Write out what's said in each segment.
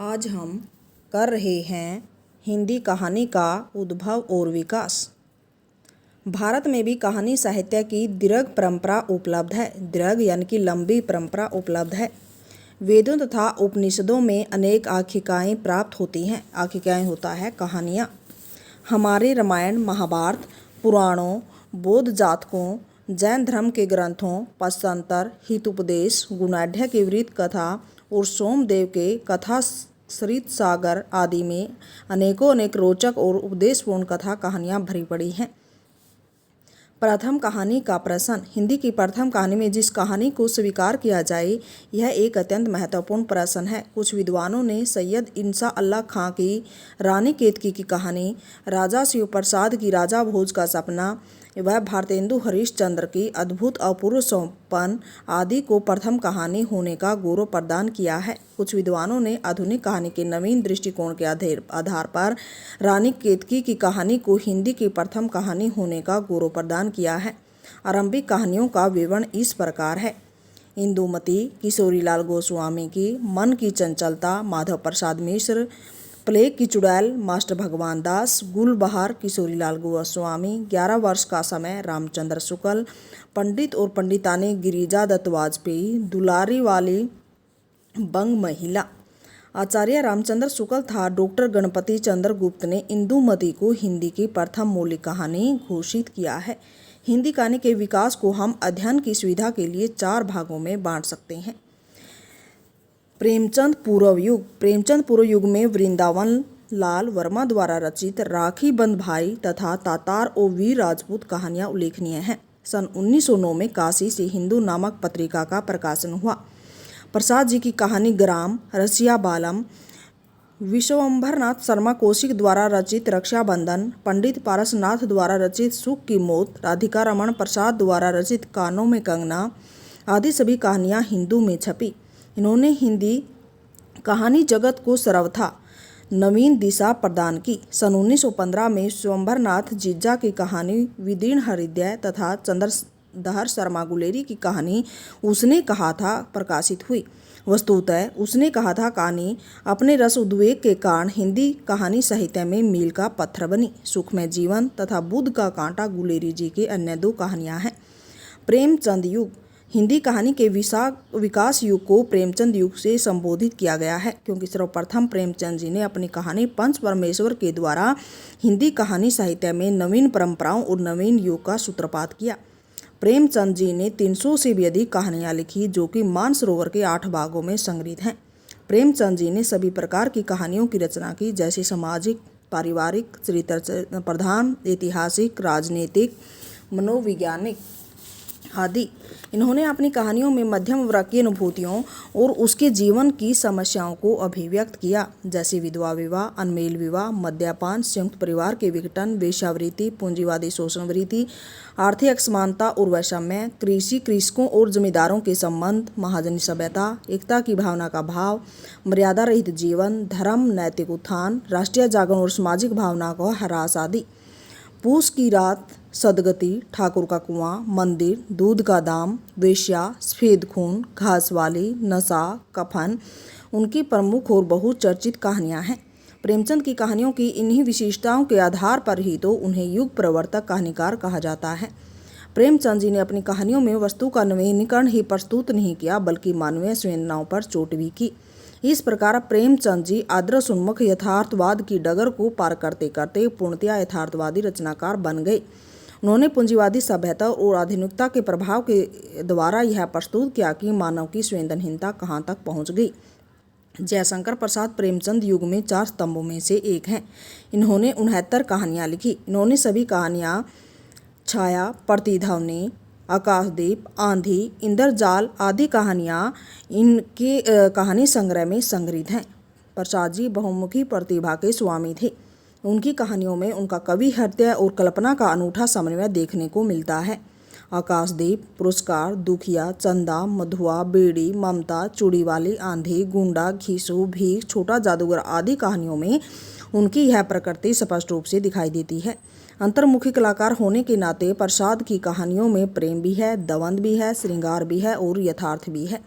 आज हम कर रहे हैं हिंदी कहानी का उद्भव और विकास। भारत में भी कहानी साहित्य की दीर्घ परंपरा उपलब्ध है। दीर्घ यानी कि लंबी परंपरा उपलब्ध है। वेदों तथा उपनिषदों में अनेक आख्यायिकाएँ प्राप्त होती हैं। आख्यायिकाएँ होता है कहानियाँ। हमारे रामायण, महाभारत, पुराणों, बौद्ध जातकों, जैन धर्म के ग्रंथों, पंचतंत्र, हितोपदेश, गुणाढ्य की वृत्त कथा और सोमदेव के कथा सरित सागर आदि में अनेक रोचक और उपदेशपूर्ण कथा कहानियाँ भरी पड़ी हैं। प्रथम कहानी का प्रश्न। हिंदी की प्रथम कहानी में जिस कहानी को स्वीकार किया जाए, यह एक अत्यंत महत्वपूर्ण प्रश्न है। कुछ विद्वानों ने सैयद इंसा अल्लाह खां की रानी केतकी की कहानी, राजा शिव प्रसाद की राजा भोज का सपना व भारतेंदु हरिश्चंद्र की अद्भुत अपूर्व स्वप्न आदि को प्रथम कहानी होने का गौरव प्रदान किया है। कुछ विद्वानों ने आधुनिक कहानी के नवीन दृष्टिकोण के आधार पर रानी केतकी की कहानी को हिंदी की प्रथम कहानी होने का गौरव प्रदान किया है। आरंभिक कहानियों का विवरण इस प्रकार है। इंदुमती किशोरीलाल गोस्वामी की, मन की चंचलता माधव प्रसाद मिश्र, प्लेग की चुड़ैल मास्टर भगवान दास, गुलबहार किशोरीलाल गोस्वामी, 11 वर्ष का समय रामचंद्र शुक्ल, पंडित और पंडितानी गिरिजा दत्त वाजपेयी, दुलारी वाली बंग महिला। आचार्य रामचंद्र शुक्ल था डॉक्टर गणपति चंद्र गुप्त ने इंदुमती को हिंदी की प्रथम मौलिक कहानी घोषित किया है। हिंदी कहानी के विकास को हम अध्ययन की सुविधा के लिए 4 भागों में बांट सकते हैं। प्रेमचंद पूर्व युग। प्रेमचंद पूर्व युग में वृंदावन लाल वर्मा द्वारा रचित राखी बंद भाई तथा तातार और वीर राजपूत कहानियाँ उल्लेखनीय हैं। सन 1909 में काशी से हिंदू नामक पत्रिका का प्रकाशन हुआ। प्रसाद जी की कहानी ग्राम, रसिया बालम, विश्वम्भरनाथ शर्मा कौशिक द्वारा रचित रक्षाबंधन, पंडित पारसनाथ द्वारा रचित सुख की मौत, राधिका रमन प्रसाद द्वारा रचित कानों में कंगना आदि सभी कहानियाँ हिंदू में छपी। इन्होंने हिंदी कहानी जगत को सर्वथा नवीन दिशा प्रदान की। सन 1915 में विश्वम्भरनाथ जिज्जा की कहानी विदीर्ण हृदय तथा चंद्रधर शर्मा गुलेरी की कहानी उसने कहा था प्रकाशित हुई। वस्तुतः उसने कहा था कहानी अपने रस उद्वेग के कारण हिंदी कहानी साहित्य में मील का पत्थर बनी। सुखमय जीवन तथा बुद्ध का कांटा गुलेरी जी की अन्य 2 कहानियाँ हैं। प्रेमचंद युग। हिंदी कहानी के विकास युग को प्रेमचंद युग से संबोधित किया गया है, क्योंकि सर्वप्रथम प्रेमचंद जी ने अपनी कहानी पंच परमेश्वर के द्वारा हिंदी कहानी साहित्य में नवीन परंपराओं और नवीन युग का सूत्रपात किया। प्रेमचंद जी ने 300 से भी अधिक कहानियाँ लिखी, जो कि मानसरोवर के 8 भागों में संग्रहित हैं। प्रेमचंद जी ने सभी प्रकार की कहानियों की रचना की, जैसे सामाजिक, पारिवारिक, चरित्र प्रधान, ऐतिहासिक, राजनीतिक, मनोवैज्ञानिक आदि। इन्होंने अपनी कहानियों में मध्यम वर्ग की अनुभूतियों और उसके जीवन की समस्याओं को अभिव्यक्त किया, जैसे विधवा विवाह, अनमेल विवाह, मद्यपान, संयुक्त परिवार के विघटन, वेश्यावृत्ति, पूंजीवादी शोषण वृत्ति, आर्थिक असमानता और वैषम्य, कृषि कृषकों और जमींदारों के संबंध, महाजनी सभ्यता, एकता की भावना का भाव, मर्यादा रहित जीवन, धर्म, नैतिक उत्थान, राष्ट्रीय जागरण और सामाजिक भावना का ह्रास आदि। पूस की रात, सदगति, ठाकुर का कुआं, मंदिर, दूध का दाम, वेश्या, सफेद खून, घास वाली, नशा, कफन उनकी प्रमुख और बहुचर्चित कहानियां हैं। प्रेमचंद की कहानियों की इन्हीं विशेषताओं के आधार पर ही तो उन्हें युग प्रवर्तक कहानीकार कहा जाता है। प्रेमचंद जी ने अपनी कहानियों में वस्तु का नवीनीकरण ही प्रस्तुत नहीं किया, बल्कि मानवीय संवेदनाओं पर चोट भी की। इस प्रकार प्रेमचंद जी आदर्श उन्मुख यथार्थवाद की डगर को पार करते करते पूर्णतया यथार्थवादी रचनाकार बन गए। उन्होंने पूंजीवादी सभ्यता और आधुनिकता के प्रभाव के द्वारा यह प्रस्तुत किया कि मानव की संवेदनहीनता कहाँ तक पहुँच गई। जयशंकर प्रसाद प्रेमचंद युग में 4 स्तंभों में से एक हैं। इन्होंने 69 कहानियाँ लिखी। इन्होंने सभी कहानियाँ छाया, प्रतिध्वनि, आकाशदीप, आंधी, इंद्रजाल आदि कहानियाँ इनके कहानी संग्रह में संग्रहित हैं। प्रसाद जी बहुमुखी प्रतिभा के स्वामी थे। उनकी कहानियों में उनका कवि हृदय और कल्पना का अनूठा समन्वय देखने को मिलता है। आकाशदीप, पुरस्कार, दुखिया, चंदा, मधुआ, बेड़ी, ममता, चूड़ीवाली, आंधी, गुंडा, घीसू, भीख, छोटा जादूगर आदि कहानियों में उनकी यह प्रकृति स्पष्ट रूप से दिखाई देती है। अंतर्मुखी कलाकार होने के नाते प्रसाद की कहानियों में प्रेम भी है, दवंद भी है, श्रृंगार भी है और यथार्थ भी है।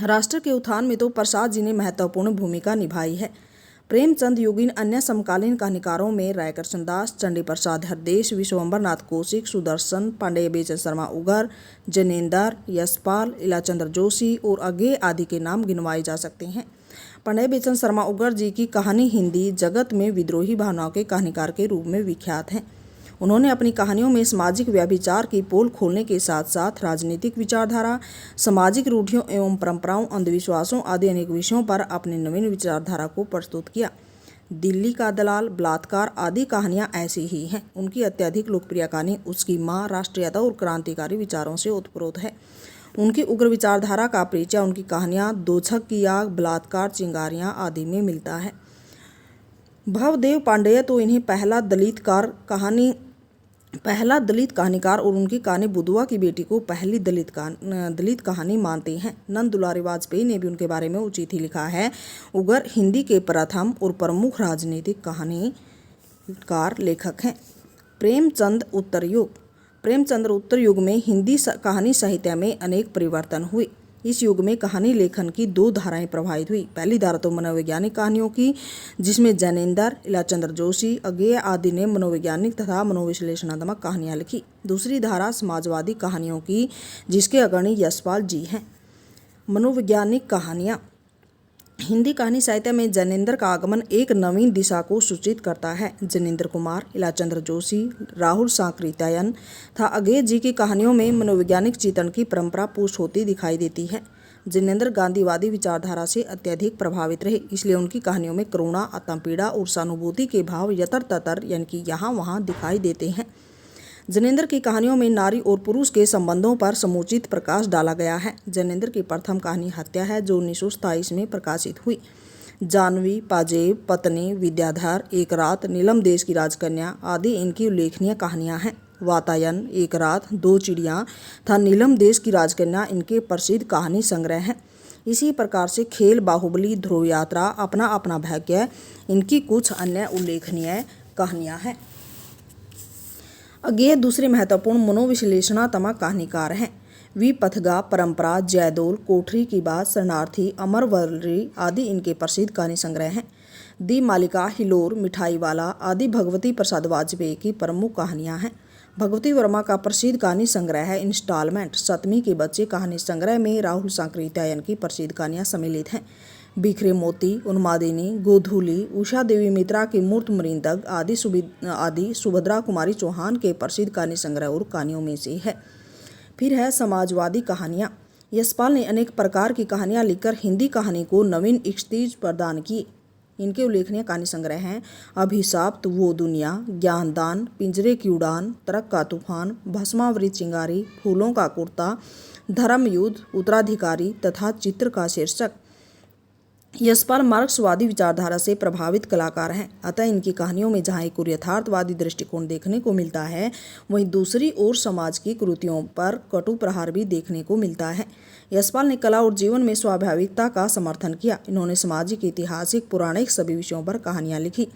राष्ट्र के उत्थान में तो प्रसाद जी ने महत्वपूर्ण भूमिका निभाई है। प्रेमचंद युगीन अन्य समकालीन कहानीकारों में रायकृष्ण दास, चंडी प्रसाद हरदेश, विश्वम्बर नाथ कौशिक, सुदर्शन, पांडेय बेचन शर्मा उगर, जैनेन्द्र, यशपाल, इलाचंद्र जोशी और अज्ञेय आदि के नाम गिनवाए जा सकते हैं। पांडेय बेचन शर्मा उगर जी की कहानी हिंदी जगत में विद्रोही भावनाओं के कहानीकार के रूप में विख्यात हैं। उन्होंने अपनी कहानियों में सामाजिक व्यभिचार की पोल खोलने के साथ साथ राजनीतिक विचारधारा, सामाजिक रूढ़ियों एवं परंपराओं, अंधविश्वासों आदि अनेक विषयों पर अपनी नवीन विचारधारा को प्रस्तुत किया। दिल्ली का दलाल, बलात्कार आदि कहानियां ऐसी ही हैं। उनकी अत्यधिक लोकप्रिय कहानी उसकी मां राष्ट्रीयता और क्रांतिकारी विचारों से ओतप्रोत है। उनकी उग्र विचारधारा का परिचय उनकी कहानियां दोछक की आग, बलात्कार, चिंगारियां आदि में मिलता है। भवदेव पांडेय तो इन्हें पहला दलित कहानीकार और उनकी कहानी बुधवा की बेटी को पहली दलित कहानी मानते हैं। नंद दुलारी वाजपेयी ने भी उनके बारे में उचित ही लिखा है। उगर हिंदी के प्रथम और प्रमुख राजनीतिक कहानीकार लेखक हैं। प्रेमचंद उत्तर युग में हिंदी कहानी साहित्य में अनेक परिवर्तन हुए। इस युग में कहानी लेखन की दो धाराएं प्रभावित हुई। पहली धारा तो मनोवैज्ञानिक कहानियों की, जिसमें जैनेन्द्र, इलाचंद्र जोशी, अज्ञेय आदि ने मनोवैज्ञानिक तथा मनोविश्लेषणात्मक कहानियां लिखी। दूसरी धारा समाजवादी कहानियों की, जिसके अग्रणी यशपाल जी हैं। मनोवैज्ञानिक कहानियां। हिंदी कहानी साहित्य में जैनेन्द्र का आगमन एक नवीन दिशा को सूचित करता है। जैनेन्द्र कुमार, इलाचंद्र जोशी, राहुल सांकृत्यायन तथा अज्ञेय जी की कहानियों में मनोवैज्ञानिक चिंतन की परंपरा पुष्ट होती दिखाई देती है। जैनेन्द्र गांधीवादी विचारधारा से अत्यधिक प्रभावित रहे, इसलिए उनकी कहानियों में करुणा, आत्मपीड़ा और सहानुभूति के भाव यतर ततर यानी कि यहाँ वहाँ दिखाई देते हैं। जैनेन्द्र की कहानियों में नारी और पुरुष के संबंधों पर समुचित प्रकाश डाला गया है। जैनेन्द्र की प्रथम कहानी हत्या है, जो 1927 में प्रकाशित हुई। जानवी, पाजेब, पत्नी, विद्याधर, एक रात, नीलम देश की राजकन्या आदि इनकी उल्लेखनीय कहानियां हैं। वातायन, एक रात, दो चिड़ियाँ तथा नीलम देश की राजकन्या इनके प्रसिद्ध कहानी संग्रह हैं। इसी प्रकार से खेल, बाहुबली, ध्रुव यात्रा, अपना अपना भाग्य इनकी कुछ अन्य उल्लेखनीय कहानियाँ हैं। अज्ञेय दूसरे महत्वपूर्ण मनोविश्लेषणात्मक कहानीकार हैं। वी पथगा, परंपरा, जयदोल, कोठरी की बात, शरणार्थी, अमरवल्ली आदि इनके प्रसिद्ध कहानी संग्रह हैं। दी मालिका, हिलोर, मिठाई वाला आदि भगवती प्रसाद वाजपेयी की प्रमुख कहानियां हैं। भगवती वर्मा का प्रसिद्ध कहानी संग्रह है इंस्टॉलमेंट। सतमी के बच्चे कहानी संग्रह में राहुल सांकृत्यायन की प्रसिद्ध कहानियां सम्मिलित हैं। बिखरे मोती, उन्मादिनी, गोधूली, उषा देवी मित्रा की मूर्त मृदंग आदि सुभद्रा कुमारी चौहान के प्रसिद्ध कहानी संग्रह और कहानियों में से है। फिर है समाजवादी कहानियाँ। यशपाल ने अनेक प्रकार की कहानियाँ लिखकर हिंदी कहानी को नवीन क्षितिज प्रदान किए। इनके उल्लेखनीय कहानी संग्रह हैं अभिशाप्त, वो दुनिया, ज्ञानदान, पिंजरे की उड़ान, तरक का तूफान, भस्मावृत चिंगारी, फूलों का कुर्ता, धर्मयुद्ध, उत्तराधिकारी तथा चित्र का शीर्षक। यशपाल मार्क्सवादी विचारधारा से प्रभावित कलाकार हैं, अतः इनकी कहानियों में जहाँ एक यथार्थवादी दृष्टिकोण देखने को मिलता है, वहीं दूसरी ओर समाज की कुरीतियों पर कटु प्रहार भी देखने को मिलता है। यशपाल ने कला और जीवन में स्वाभाविकता का समर्थन किया। इन्होंने सामाजिक, ऐतिहासिक, पौराणिक सभी विषयों पर कहानियाँ लिखी।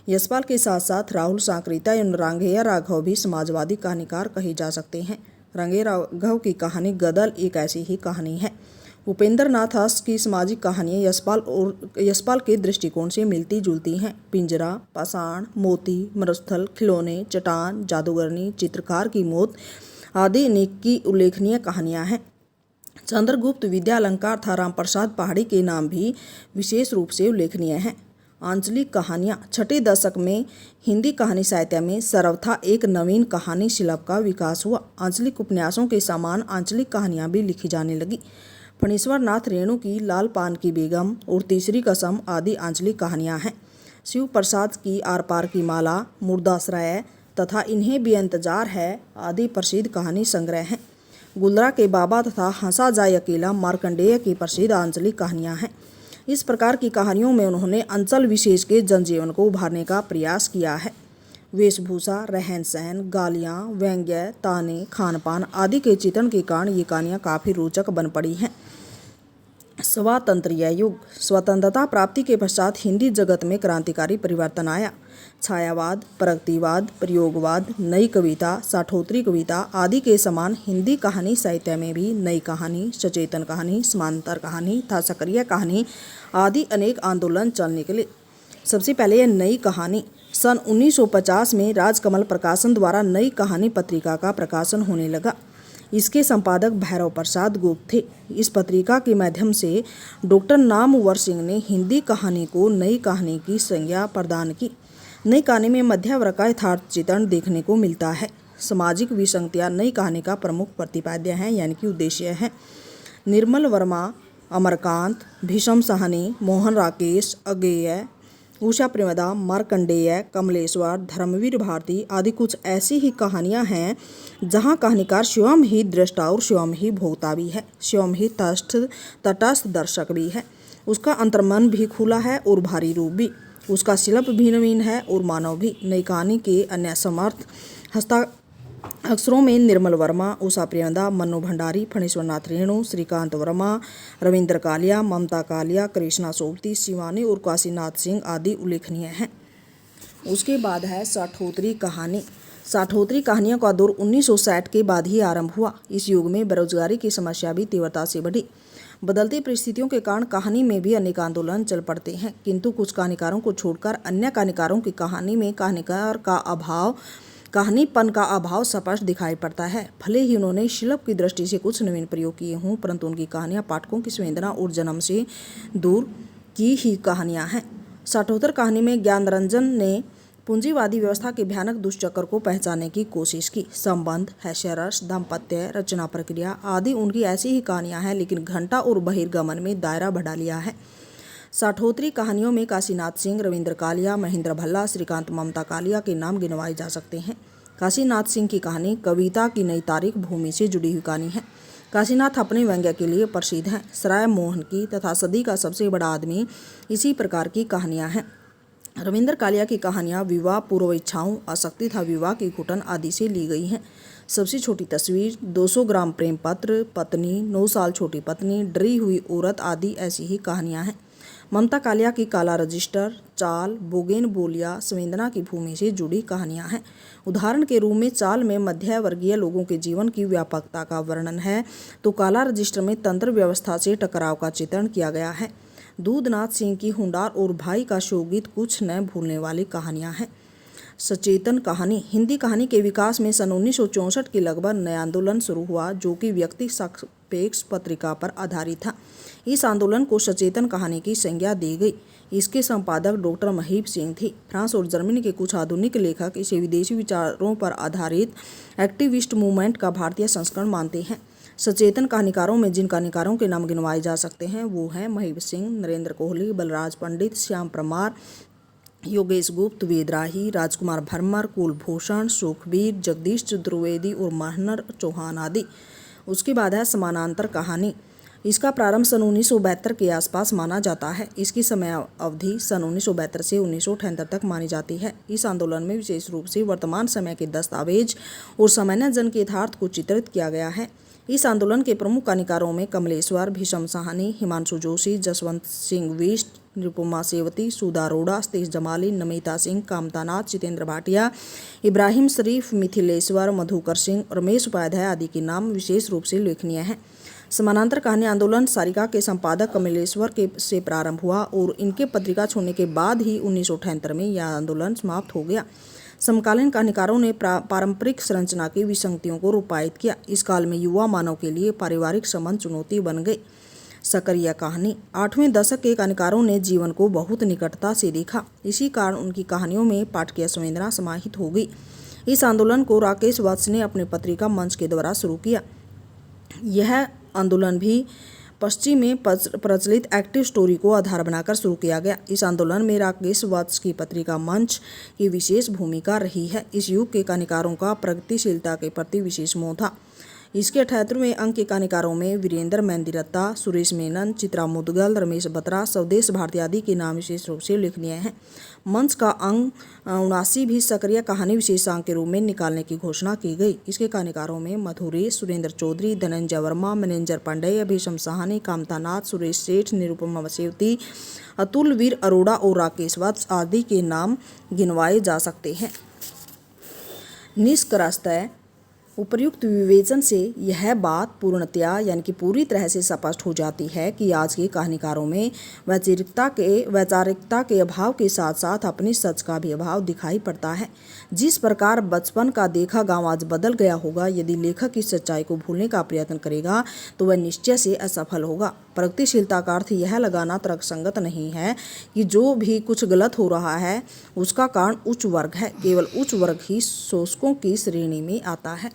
यशपाल के साथ साथ राहुल सांकृत्यायन एवं रांगैया राघव भी समाजवादी कहानीकार कहे जा सकते हैं। रांगैया राघव की कहानी गदल एक ऐसी ही कहानी है। उपेंद्र नाथ हंस की सामाजिक कहानियाँ यशपाल के दृष्टिकोण से मिलती जुलती हैं। पिंजरा, पाषाण, मोती, मरुस्थल, खिलौने, चट्टान, जादूगरनी, चित्रकार की मौत आदि इनकी उल्लेखनीय कहानियाँ हैं। चंद्रगुप्त, विद्या अलंकार तथा रामप्रसाद पहाड़ी के नाम भी विशेष रूप से उल्लेखनीय हैं। आंचलिक कहानियाँ। छठे दशक में हिंदी कहानी साहित्य में सर्वथा एक नवीन कहानी शिल्प का विकास हुआ। आंचलिक उपन्यासों के समान आंचलिक कहानियाँ भी लिखी जाने लगी। फणीश्वर नाथ रेणु की लाल पान की बेगम और तीसरी कसम आदि आंचलिक कहानियाँ हैं। शिव प्रसाद की आर पार की माला, मुर्दाश्रय तथा इन्हें भी इंतजार है आदि प्रसिद्ध कहानी संग्रह हैं। गुलरा के बाबा तथा हंसा जाए अकेला मार्कंडेय की प्रसिद्ध आंचलिक कहानियाँ हैं। इस प्रकार की कहानियों में उन्होंने अंचल विशेष के जनजीवन को उभारने का प्रयास किया है। वेशभूषा, रहन सहन, गालियाँ, व्यंग्य, ताने, खान पान आदि के चित्रण के कारण ये कहानियाँ काफ़ी रोचक बन पड़ी हैं। स्वातंत्र्य युग। स्वतंत्रता प्राप्ति के पश्चात हिंदी जगत में क्रांतिकारी परिवर्तन आया। छायावाद, प्रगतिवाद, प्रयोगवाद, नई कविता, साठोत्री कविता आदि के समान हिंदी कहानी साहित्य में भी नई कहानी, सचेतन कहानी, समांतर कहानी तथा सक्रिय कहानी आदि अनेक आंदोलन चल निकले। सबसे पहले यह नई कहानी सन 1950 में राजकमल प्रकाशन द्वारा नई कहानी पत्रिका का प्रकाशन होने लगा। इसके संपादक भैरव प्रसाद गुप्त थे। इस पत्रिका के माध्यम से डॉक्टर नामवर सिंह ने हिंदी कहानी को नई कहानी की संज्ञा प्रदान की। नई कहानी में मध्य वर्ग का यथार्थ चित्रण देखने को मिलता है। सामाजिक विसंगतियाँ नई कहानी का प्रमुख प्रतिपाद्य हैं, यानी कि उद्देश्य है। निर्मल वर्मा, अमरकांत, भीषम साहनी, मोहन राकेश, अगेय, उषा प्रेमदा, मार्कंडेय, कमलेश्वर, धर्मवीर भारती आदि कुछ ऐसी ही कहानियां हैं जहां कहानीकार स्वयं ही दृष्टा और स्वयं ही भोक्ता भी है, स्वयं ही तटस्थ दर्शक भी है। उसका अंतर्मन भी खुला है और भारी रूप भी। उसका शिल्प भी नवीन है और मानव भी। नई कहानी के अन्य समर्थ अक्षरों में निर्मल वर्मा, उषा प्रेमदा, मन्नू भंडारी, फणीश्वरनाथ रेणु, श्रीकांत वर्मा, रविंद्र कालिया, ममता कालिया, कृष्णा सोबती, शिवानी और काशीनाथ सिंह आदि उल्लेखनीय हैं। उसके बाद है साठोत्री कहानी। साठोत्री कहानियों का दौर 1960 के बाद ही आरंभ हुआ। इस युग में बेरोजगारी की समस्या भी तीव्रता से बढ़ी। बदलती परिस्थितियों के कारण कहानी में भी अनेक आंदोलन चल पड़ते हैं, किंतु कुछ कहानीकारों को छोड़कर अन्य कहानीकारों की कहानी में कहानीपन का अभाव स्पष्ट दिखाई पड़ता है। भले ही उन्होंने शिल्प की दृष्टि से कुछ नवीन प्रयोग किए हों, परंतु उनकी कहानियाँ पाठकों की संवेदना और जन्म से दूर की ही कहानियाँ हैं। साठोतर कहानी में ज्ञानरंजन ने पूंजीवादी व्यवस्था के भयानक दुष्चक्र को पहचानने की कोशिश की। संबंध, हास्यरस, दाम्पत्य, रचना प्रक्रिया आदि उनकी ऐसी ही कहानियाँ हैं, लेकिन घंटा और बहिर्गमन में दायरा बढ़ा लिया है। साठोत्री कहानियों में काशीनाथ सिंह, रविंद्र कालिया, महेंद्र भल्ला, श्रीकांत, ममता कालिया के नाम गिनवाए जा सकते हैं। काशीनाथ सिंह की कहानी कविता की नई तारीख भूमि से जुड़ी हुई कहानी है। काशीनाथ अपने व्यंग्य के लिए प्रसिद्ध हैं। सराय मोहन की तथा सदी का सबसे बड़ा आदमी इसी प्रकार की कहानियाँ हैं। रविंद्र कालिया की कहानियाँ विवाह पूर्व इच्छाओं, आसक्ति तथा विवाह की घुटन आदि से ली गई हैं। सबसे छोटी तस्वीर, 200 ग्राम प्रेम पत्र, पत्नी, 9 साल छोटी पत्नी, डरी हुई औरत आदि ऐसी ही कहानियाँ हैं। ममता कालिया की काला रजिस्टर, चाल, बोगेन बोलिया, संवेदना की भूमि से जुड़ी कहानियां हैं। उदाहरण के रूप में चाल में मध्य वर्गीय लोगों के जीवन की व्यापकता का वर्णन है, तो काला रजिस्टर में तंत्र व्यवस्था से टकराव का चित्रण किया गया है। दूधनाथ सिंह की हुंडार और भाई का शोकगीत कुछ न भूलने वाली कहानियां हैं। सचेतन कहानी। हिंदी कहानी के विकास में सन 1964 के लगभग नया आंदोलन शुरू हुआ, जो कि व्यक्ति सापेक्ष पत्रिका पर आधारित था। इस आंदोलन को सचेतन कहानी की संज्ञा दी गई। इसके संपादक डॉक्टर महीप सिंह थे। फ्रांस और जर्मनी के कुछ आधुनिक लेखक इसे विदेशी विचारों पर आधारित एक्टिविस्ट मूवमेंट का भारतीय संस्करण मानते हैं। सचेतन कहानीकारों में जिन कहानीकारों के नाम गिनवाए जा सकते हैं वो हैं महीप सिंह, नरेंद्र कोहली, बलराज पंडित, श्याम परमार, योगेश गुप्त, वेदराही, राजकुमार भरमर, कुलभूषण, सुखबीर, जगदीश चतुर्वेदी और महनर चौहान आदि। उसके बाद है समानांतर कहानी। इसका प्रारंभ सन 1972 के आसपास माना जाता है। इसकी समय अवधि सन 1972 से 1978 तक मानी जाती है। इस आंदोलन में विशेष रूप से वर्तमान समय के दस्तावेज और सामान्य जन के यथार्थ को चित्रित किया गया है। इस आंदोलन के प्रमुख कहानीकारों में कमलेश्वर, भीषम साहनी, हिमांशु जोशी, जसवंत सिंह बिष्ट, निरुपमा सेवती, सुधा अरोड़ा, सतीश जमाली, नमिता सिंह, कामता नाथ, जितेंद्र भाटिया, इब्राहिम शरीफ, मिथिलेश्वर, मधुकर सिंह, रमेश उपाध्याय आदि के नाम विशेष रूप से उल्लेखनीय हैं। समानांतर कहानी आंदोलन सारिका के संपादक कमलेश्वर से प्रारंभ हुआ और इनके पत्रिका छोड़ने के बाद ही 1978 में यह आंदोलन समाप्त हो गया। समकालीन कहानीकारों ने पारंपरिक संरचना की विसंगतियों को रूपायित किया। इस काल में युवा मानव के लिए पारिवारिक संबंध चुनौती बन गए। सक्रिय कहानी। 8वें दशक के कहानीकारों ने जीवन को बहुत निकटता से देखा। इसी कारण उनकी कहानियों में पाठकीय संवेदना समाहित हो गई। इस आंदोलन को राकेश वत्स ने अपने पत्रिका मंच के द्वारा शुरू किया। यह आंदोलन भी पश्चिम में प्रचलित एक्टिव स्टोरी को आधार बनाकर शुरू किया गया। इस आंदोलन में राकेश वत्स की पत्रिका मंच की विशेष भूमिका रही है। इस युग के कहानीकारों का प्रगतिशीलता के प्रति विशेष मोह था। इसके 78वें अंक के कहानीकारों में वीरेंद्र मेहंदी रत्ता, सुरेश मेनन, चित्रा मुदगल, रमेश बत्रा, स्वदेश भारती आदि के नाम विशेष रूप से उल्लेखनीय हैं। मंच का अंक 79 भी सक्रिय कहानी विशेषांक के रूप में निकालने की घोषणा की गई। इसके कहानीकारों में मधुरेश, सुरेंद्र चौधरी, धनंजय वर्मा, मैनेजर पांडेय, भीषम साहनी, कामता नाथ, सुरेश सेठ, निरुपमा सेवती, अतुल वीर अरोड़ा और राकेश वत्स आदि के नाम गिनवाए जा सकते हैं। निष्कर्षतः उपर्युक्त विवेचन से यह बात पूर्णतया यानी कि पूरी तरह से स्पष्ट हो जाती है कि आज के कहानीकारों में वैचारिकता के अभाव के साथ साथ अपने सच का भी अभाव दिखाई पड़ता है। जिस प्रकार बचपन का देखा गांव आज बदल गया होगा, यदि लेखक इस सच्चाई को भूलने का प्रयत्न करेगा तो वह निश्चय से असफल होगा। प्रगतिशीलता का अर्थ यह लगाना तर्कसंगत नहीं है कि जो भी कुछ गलत हो रहा है उसका कारण उच्च वर्ग है। केवल उच्च वर्ग ही शोषकों की श्रेणी में आता है।